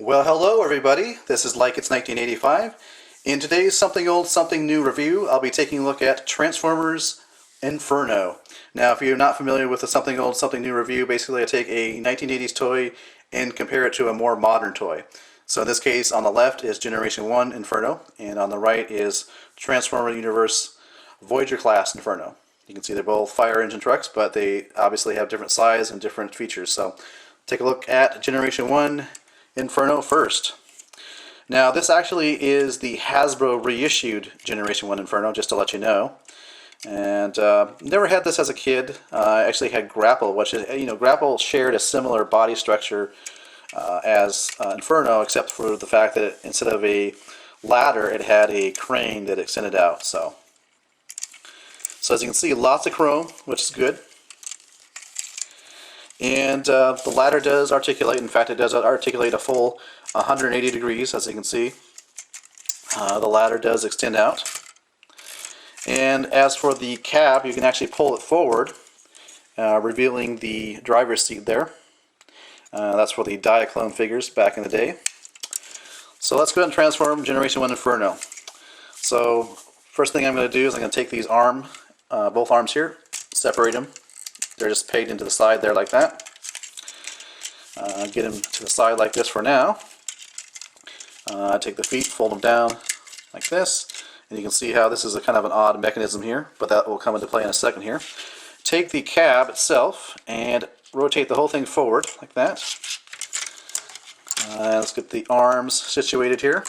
Well, hello everybody. This is Like It's 1985. In today's Something Old, Something New review, I'll be taking a look at Transformers Inferno. Now, if you're not familiar with the Something Old, Something New review, basically I take a 1980s toy and compare it to a more modern toy. So in this case, on the left is Generation 1 Inferno, and on the right is Transformer Universe Voyager-class Inferno. You can see they're both fire engine trucks, but they obviously have different size and different features. So take a look at Generation 1 Inferno first. Now this actually is the Hasbro reissued Generation 1 Inferno, just to let you know. And never had this as a kid. I actually had Grapple, which is, Grapple shared a similar body structure as Inferno, except for the fact that instead of a ladder, it had a crane that extended out. So as you can see, lots of chrome, which is good. And the ladder does articulate. In fact, it does articulate a full 180 degrees, as you can see. The ladder does extend out. And as for the cab, you can actually pull it forward, revealing the driver's seat there. That's for the Diaclone figures back in the day. So let's go ahead and transform Generation 1 Inferno. So first thing I'm going to do is I'm going to take these both arms here, separate them. They're just pegged into the side there like that. Get them to the side like this for now. Take the feet, fold them down like this. And you can see how this is a kind of an odd mechanism here, but that will come into play in a second here. Take the cab itself and rotate the whole thing forward like that. Let's get the arms situated here.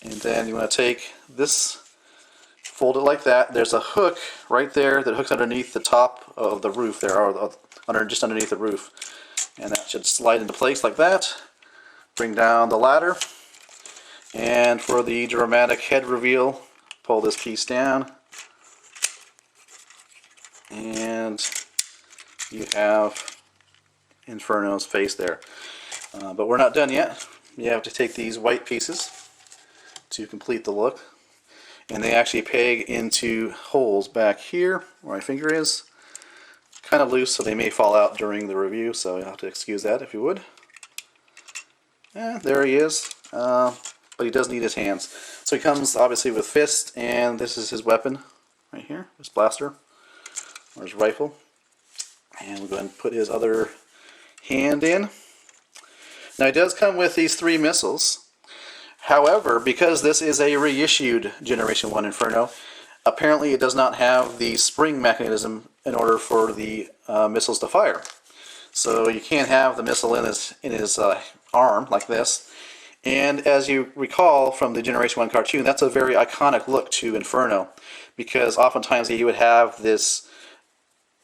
And then you want to take this, fold it like that. There's a hook right there that hooks underneath the top of the roof there, or just underneath the roof. And that should slide into place like that. Bring down the ladder. And for the dramatic head reveal, pull this piece down. And you have Inferno's face there. But we're not done yet. You have to take these white pieces to complete the look. And they actually peg into holes back here where my finger is. Kind of loose, so they may fall out during the review, so you'll have to excuse that if you would. There he is, but he does need his hands. So he comes obviously with fists, and this is his weapon right here, his blaster, or his rifle. And we'll go ahead and put his other hand in. Now he does come with these 3 missiles. However, because this is a reissued Generation 1 Inferno, apparently it does not have the spring mechanism in order for the missiles to fire. So you can't have the missile in his arm like this. And as you recall from the Generation 1 cartoon, that's a very iconic look to Inferno, because oftentimes he would have this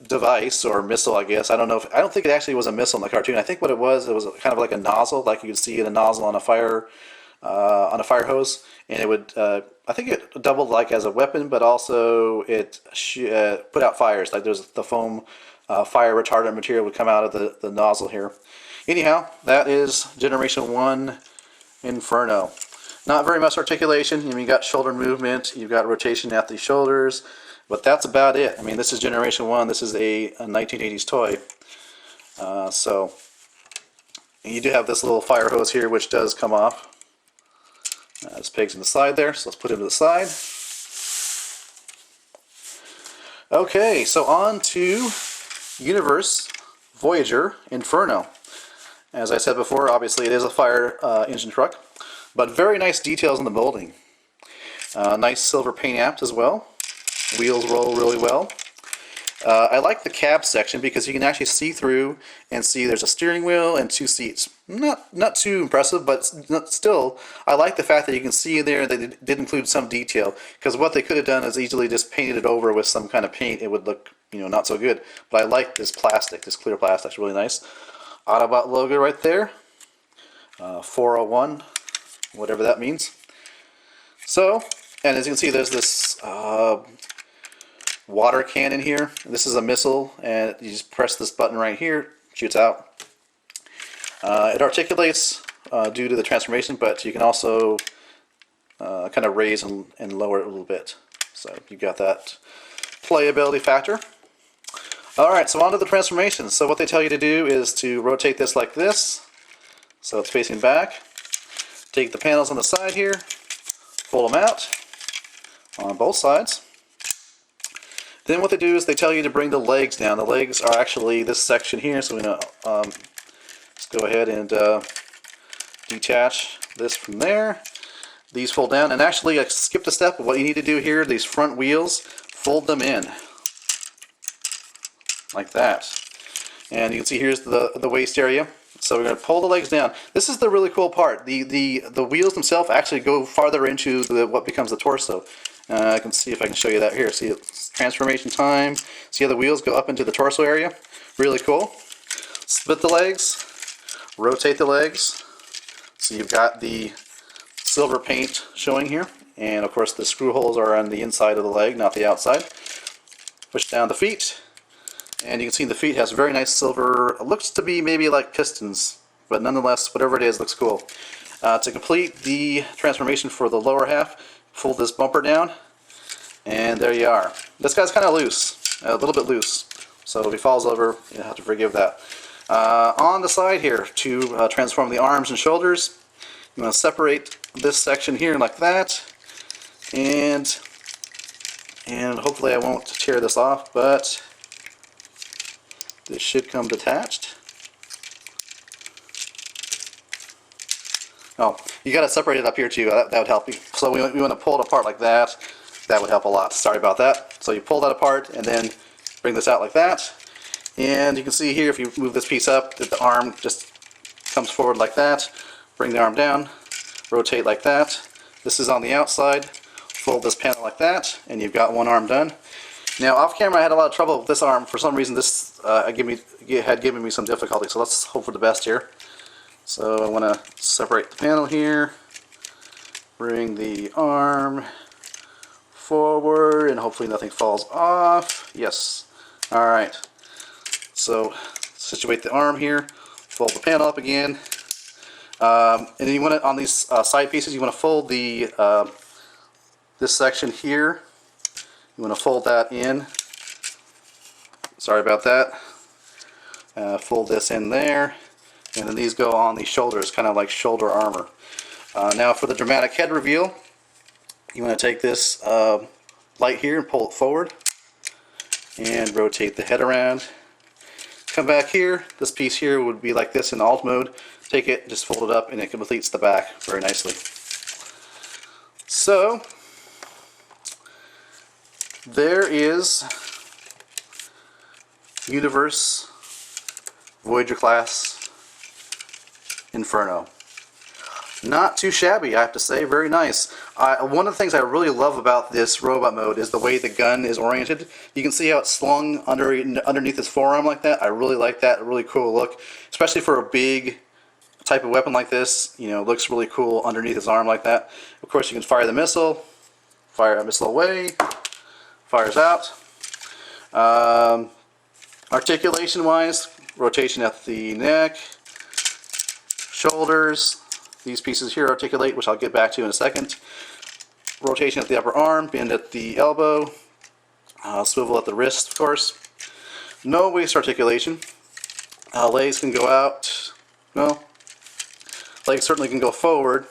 device or missile, I guess. I don't think it actually was a missile in the cartoon. I think what it was kind of like a nozzle, like you could see in a nozzle on a fire hose, and it would I think it doubled like as a weapon, but also it put out fires. Like there's the foam fire retardant material would come out of the nozzle here. Anyhow, that is Generation 1 Inferno. Not very much articulation. You got shoulder movement, you've got rotation at the shoulders, but that's about it. I mean, this is Generation 1. This is a 1980s toy. So you do have this little fire hose here, which does come off. This pegs in the side there, so let's put him to the side. Okay, so on to Universe Voyager Inferno. As I said before, obviously it is a fire engine truck, but very nice details in the molding. Nice silver paint apps as well. Wheels roll really well. I like the cab section because you can actually see through and see there's a steering wheel and 2 seats. Not too impressive, but still, I like the fact that you can see there that they did include some detail, because what they could have done is easily just painted it over with some kind of paint. It would look, not so good. But I like this plastic, this clear plastic. It's really nice. Autobot logo right there. 401, whatever that means. So, and as you can see, there's this water cannon here. This is a missile, and you just press this button right here, shoots out. It articulates due to the transformation, but you can also kind of raise and lower it a little bit. So you've got that playability factor. Alright, so on to the transformations. So what they tell you to do is to rotate this like this, so it's facing back. Take the panels on the side here, fold them out on both sides. Then what they do is they tell you to bring the legs down. The legs are actually this section here, so we're going to let's go ahead and detach this from there. These fold down, and actually I skipped a step of what you need to do here. These front wheels, fold them in like that. And you can see here's the waist area. So we're going to pull the legs down. This is the really cool part. The wheels themselves actually go farther into what becomes the torso. I can see if I can show you that here. See, it's transformation time. See how the wheels go up into the torso area? Really cool. Split the legs, rotate the legs. So you've got the silver paint showing here. And of course the screw holes are on the inside of the leg, not the outside. Push down the feet. And you can see the feet has very nice silver, it looks to be maybe like pistons, but nonetheless, whatever it is, looks cool. To complete the transformation for the lower half, fold this bumper down, and there you are. This guy's kind of loose, a little bit loose, so if he falls over, you have to forgive that. On the side here, to transform the arms and shoulders, you want to separate this section here like that, and hopefully I won't tear this off, but this should come detached. Oh, you got to separate it up here too. That would help you. So we want to pull it apart like that. That would help a lot. Sorry about that. So you pull that apart and then bring this out like that. And you can see here if you move this piece up that the arm just comes forward like that. Bring the arm down. Rotate like that. This is on the outside. Fold this panel like that and you've got one arm done. Now off camera I had a lot of trouble with this arm. For some reason this had given me some difficulty, so let's hope for the best here. So I want to separate the panel here, bring the arm forward, and hopefully nothing falls off. Yes. Alright. So situate the arm here, fold the panel up again, and then you want to, on these side pieces, you want to fold the this section here. You want to fold that in. Sorry about that. Fold this in there. And then these go on the shoulders, kind of like shoulder armor. Now for the dramatic head reveal, you want to take this light here and pull it forward. And rotate the head around. Come back here. This piece here would be like this in alt mode. Take it, just fold it up, and it completes the back very nicely. So there is Universe Voyager-class Inferno. Not too shabby, I have to say. Very nice. One of the things I really love about this robot mode is the way the gun is oriented. You can see how it's slung underneath his forearm like that. I really like that. A really cool look, especially for a big type of weapon like this. You know, it looks really cool underneath his arm like that. Of course, you can fire the missile. Fire a missile away. Fires out. Articulation wise, rotation at the neck, shoulders, these pieces here articulate, which I'll get back to in a second. Rotation at the upper arm, bend at the elbow, swivel at the wrist, of course. No waist articulation. Legs can go out, well, legs certainly can go forward.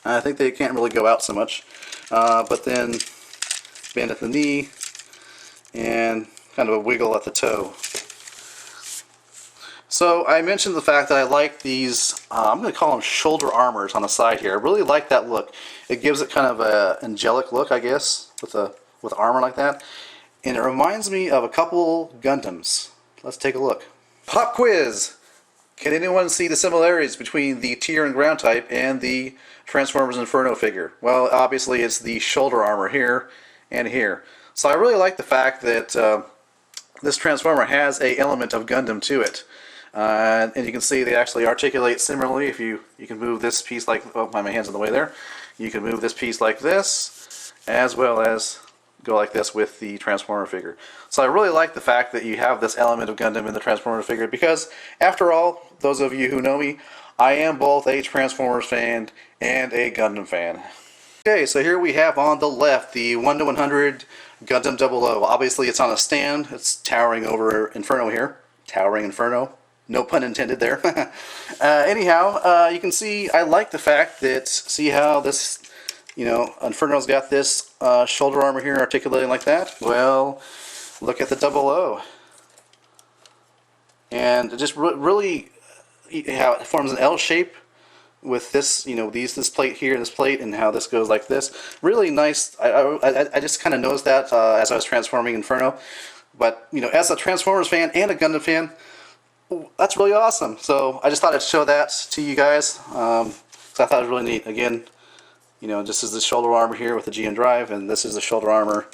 I think they can't really go out so much, but then bend at the knee, and kind of a wiggle at the toe. So I mentioned the fact that I like these, I'm going to call them shoulder armors on the side here. I really like that look. It gives it kind of an angelic look, I guess, with armor like that. And it reminds me of a couple Gundams. Let's take a look. Pop quiz! Can anyone see the similarities between the tier and ground type and the Transformers Inferno figure? Well, obviously it's the shoulder armor here and here. So I really like the fact that this Transformer has an element of Gundam to it. And you can see they actually articulate similarly. If you can move this piece like, oh, my hand's in the way there. You can move this piece like this, as well as go like this with the Transformer figure. So I really like the fact that you have this element of Gundam in the Transformer figure, because after all, those of you who know me, I am both a Transformers fan and a Gundam fan. Okay, so here we have on the left the 1 to 100 Gundam 00. Obviously, it's on a stand. It's towering over Inferno here. Towering Inferno. No pun intended there. Anyhow, you can see I like the fact that, see how this, Inferno's got this shoulder armor here articulating like that? Well, look at the 00. And just really how it forms an L shape with this, this plate here, this plate, and how this goes like this. Really nice. I just kind of noticed that as I was transforming Inferno. But, as a Transformers fan and a Gundam fan, that's really awesome. So I just thought I'd show that to you guys. Because I thought it was really neat. Again, this is the shoulder armor here with the GN drive, and this is the shoulder armor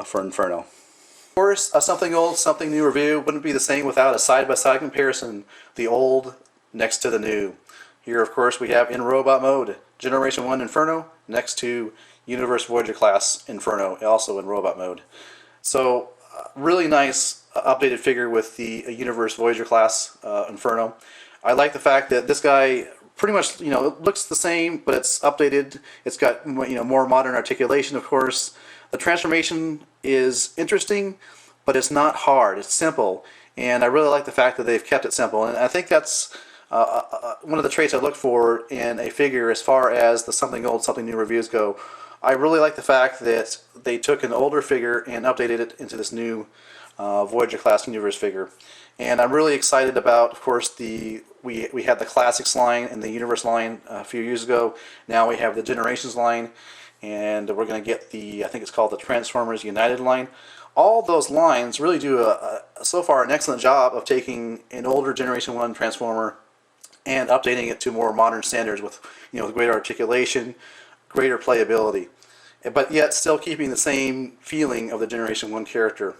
for Inferno. Of course, a something old, something new review wouldn't be the same without a side-by-side comparison. The old next to the new. Here, of course, we have in robot mode, Generation 1 Inferno, next to Universe Voyager-class Inferno, also in robot mode. So, really nice updated figure with the Universe Voyager-class Inferno. I like the fact that this guy pretty much, it looks the same, but it's updated. It's got, more modern articulation, of course. The transformation is interesting, but it's not hard. It's simple, and I really like the fact that they've kept it simple. And I think that's one of the traits I look for in a figure as far as the something old, something new reviews go. I really like the fact that they took an older figure and updated it into this new Voyager-class Universe figure. And I'm really excited about, of course, we had the Classics line and the Universe line a few years ago. Now we have the Generations line, and we're going to get I think it's called the Transformers United line. All those lines really do, so far, an excellent job of taking an older Generation 1 Transformer and updating it to more modern standards with, with greater articulation, greater playability, but yet still keeping the same feeling of the Generation 1 character.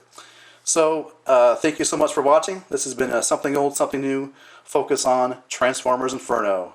So, thank you so much for watching. This has been a Something Old, Something New focus on Transformers Inferno.